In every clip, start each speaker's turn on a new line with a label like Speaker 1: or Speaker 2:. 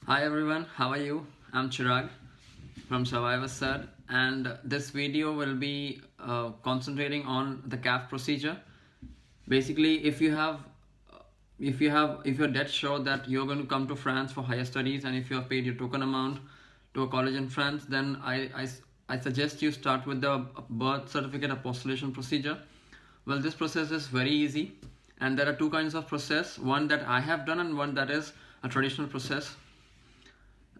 Speaker 1: Hi everyone, how are you? I'm Chirag from Survivor Sud, and this video will be concentrating on the CAF procedure. Basically, if you're dead sure that you're going to come to France for higher studies, and if you have paid your token amount to a college in France, then I suggest you start with the birth certificate apostillation procedure. Well, this process is very easy, and there are two kinds of process: one that I have done and one that is a traditional process.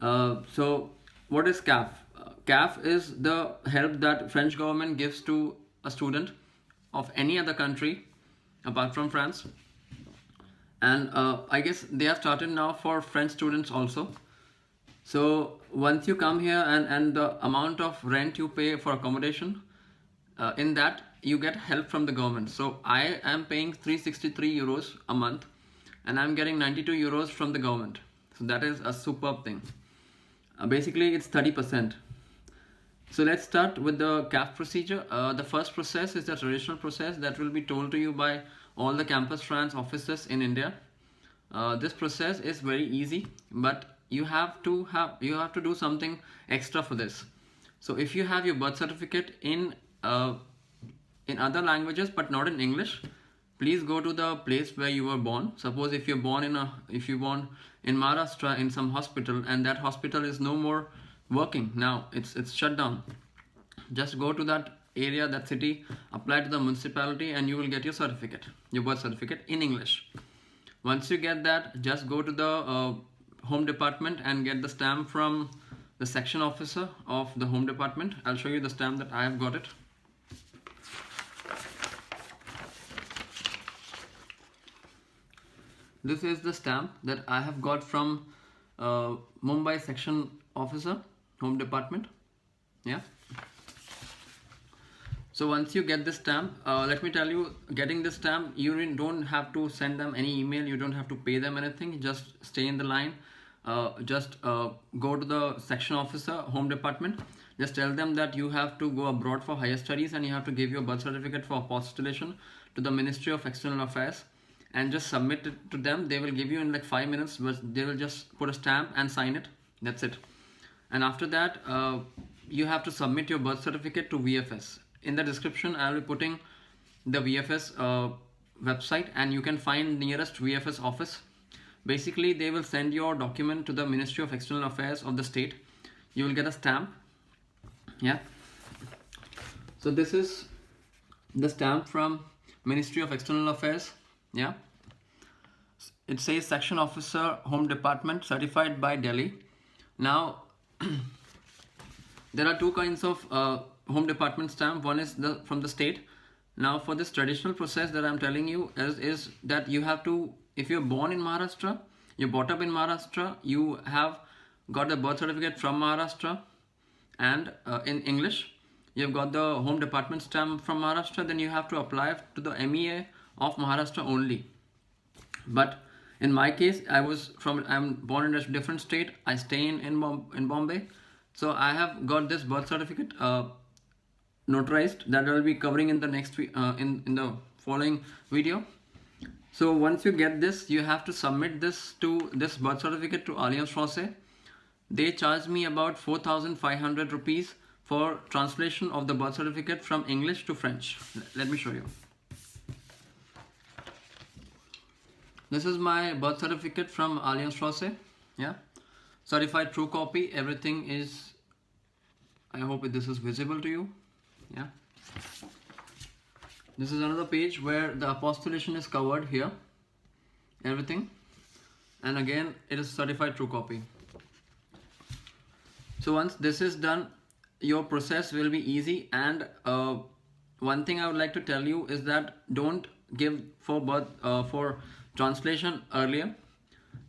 Speaker 1: So what is CAF? CAF is the help that French government gives to a student of any other country apart from France. And I guess they have started now for French students also. So once you come here and the amount of rent you pay for accommodation, in that you get help from the government. So I am paying 363 euros a month and I'm getting 92 euros from the government. So that is a superb thing. Basically it's 30%. So let's start with the CAF procedure. The first process is the traditional process that will be told to you by all the Campus France offices in India. This process is very easy, but you have to do something extra for this. So if you have your birth certificate in other languages but not in English, please go to the place where you were born. Suppose if you're born in Maharashtra in some hospital and that hospital is no more working now, it's shut down. Just go to that area, that city, apply to the municipality, and you will get your certificate, your birth certificate in English. Once you get that, just go to the Home Department and get the stamp from the section officer of the Home Department. I'll show you the stamp that I have got it. This is the stamp that I have got from Mumbai section officer, Home Department. Yeah. So once you get this stamp, let me tell you, getting this stamp, you don't have to send them any email. You don't have to pay them anything. Just stay in the line. Just go to the section officer, Home Department. Just tell them that you have to go abroad for higher studies and you have to give your birth certificate for apostillation to the Ministry of External Affairs. And just submit it to them. They will give you in like 5 minutes, but they will just put a stamp and sign it. That's it. And after that, you have to submit your birth certificate to VFS. In the description, I will be putting the VFS website, and you can find nearest VFS office. Basically, they will send your document to the Ministry of External Affairs of the state. You will get a stamp. Yeah. So this is the stamp from Ministry of External Affairs. Yeah, it says section officer, Home Department, certified by Delhi. Now there are two kinds of Home Department stamp. One is from the state. Now for this traditional process that I'm telling you is that you have to, if you're born in Maharashtra, you're brought up in Maharashtra, you have got the birth certificate from Maharashtra and in English, you've got the Home Department stamp from Maharashtra, then you have to apply to the MEA of Maharashtra only. But in my case, I'm born in a different state. I stay in Bombay, so I have got this birth certificate notarized that I will be covering in the next in the following video. So once you get this, you have to submit this birth certificate to Alliance Francais. They charge me about 4,500 rupees for translation of the birth certificate from English to French. Let me show you. This is my birth certificate from Alliance Francais. Yeah, certified true copy. Everything is, I hope this is visible to you. Yeah, this is another page where the apostillation is covered here, everything, and again it is certified true copy. So once this is done, your process will be easy. And one thing I would like to tell you is that don't give for translation earlier.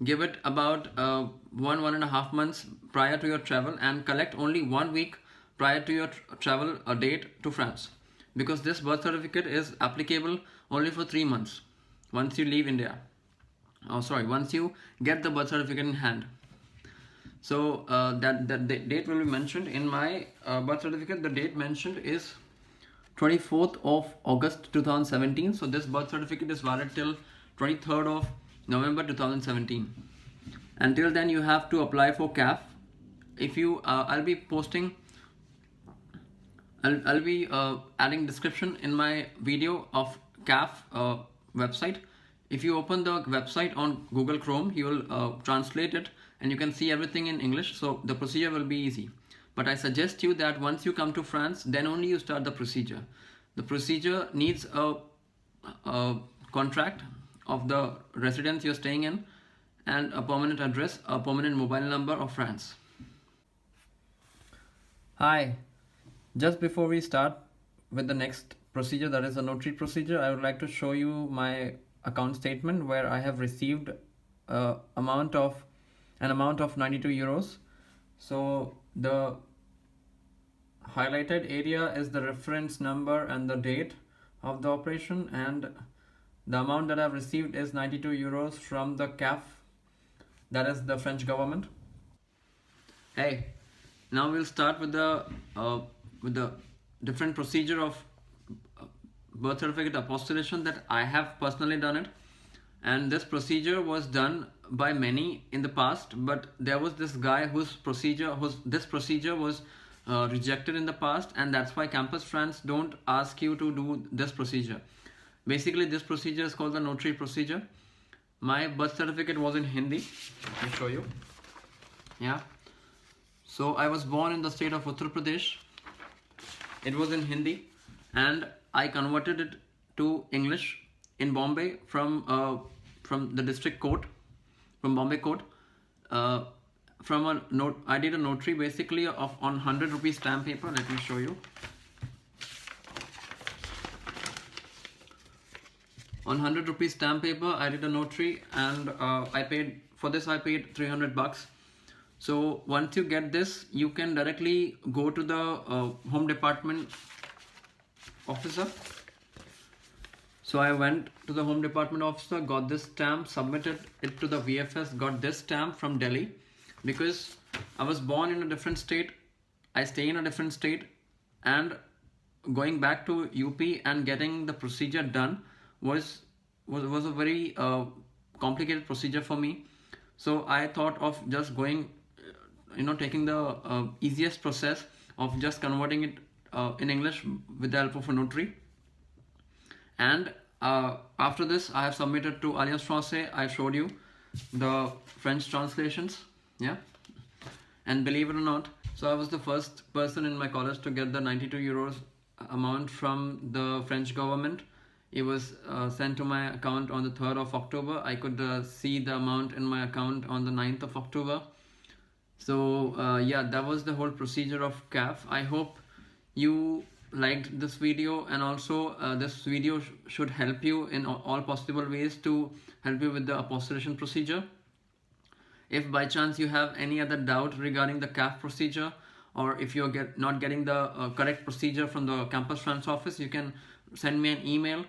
Speaker 1: Give it about 1.5 months prior to your travel, and collect only 1 week prior to your travel date to France, because this birth certificate is applicable only for 3 months once you leave India. Once you get the birth certificate in hand. So that the date will be mentioned in my birth certificate. The date mentioned is 24th of August 2017. So this birth certificate is valid till 23rd of November 2017. Until then, you have to apply for CAF. If you, I'll be posting, I'll be adding description in my video of CAF website. If you open the website on Google Chrome, you will translate it and you can see everything in English, so the procedure will be easy. But I suggest you that once you come to France, then only you start the procedure. The procedure needs a contract of the residence you're staying in and a permanent address, a permanent mobile number of France. Hi, just before we start with the next procedure, that is a notary procedure, I would like to show you my account statement where I have received an amount of 92 euros. So the highlighted area is the reference number and the date of the operation, and the amount that I've received is 92 euros from the CAF, that is the French government. Hey, now we'll start with the different procedure of birth certificate apostillation that I have personally done it. And this procedure was done by many in the past, but there was this guy whose procedure was rejected in the past, and that's why Campus France don't ask you to do this procedure. Basically, this procedure is called the notary procedure. My birth certificate was in Hindi. Let me show you. Yeah. So I was born in the state of Uttar Pradesh. It was in Hindi, and I converted it to English in Bombay from the district court, from Bombay court. I did a notary basically on 100 rupees stamp paper. Let me show you. On 100 rupees stamp paper, I did a notary, and I paid 300 bucks. So once you get this, you can directly go to the Home Department officer. So I went to the Home Department officer, got this stamp, submitted it to the VFS, got this stamp from Delhi. Because I was born in a different state, I stay in a different state, and going back to UP and getting the procedure done was a very complicated procedure for me. So I thought of just going, taking the easiest process of just converting it in English with the help of a notary. And after this, I have submitted to Alliance Francais. I showed you the French translations. Yeah. And believe it or not, so I was the first person in my college to get the 92 euros amount from the French government. It was sent to my account on the 3rd of October. I could see the amount in my account on the 9th of October. So yeah, that was the whole procedure of CAF. I hope you liked this video, and also this video should help you in all possible ways to help you with the apostillation procedure. If by chance you have any other doubt regarding the CAF procedure, or if you're not getting the correct procedure from the Campus France office, you can send me an email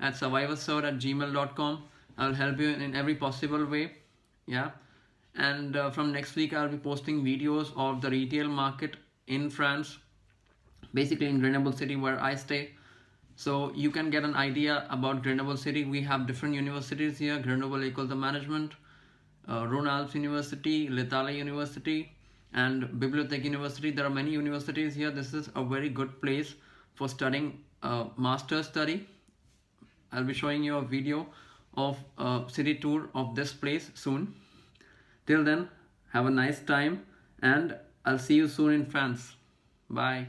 Speaker 1: at survivorsir@gmail.com. I'll help you in every possible way. Yeah. And from next week, I'll be posting videos of the retail market in France, basically in Grenoble City where I stay. So you can get an idea about Grenoble City. We have different universities here: Grenoble École de Management, Rhône-Alpes University, l'État University, and Bibliothèque University. There are many universities here. This is a very good place for studying master's study. I'll be showing you a video of a city tour of this place soon. Till then, have a nice time, and I'll see you soon in France. Bye.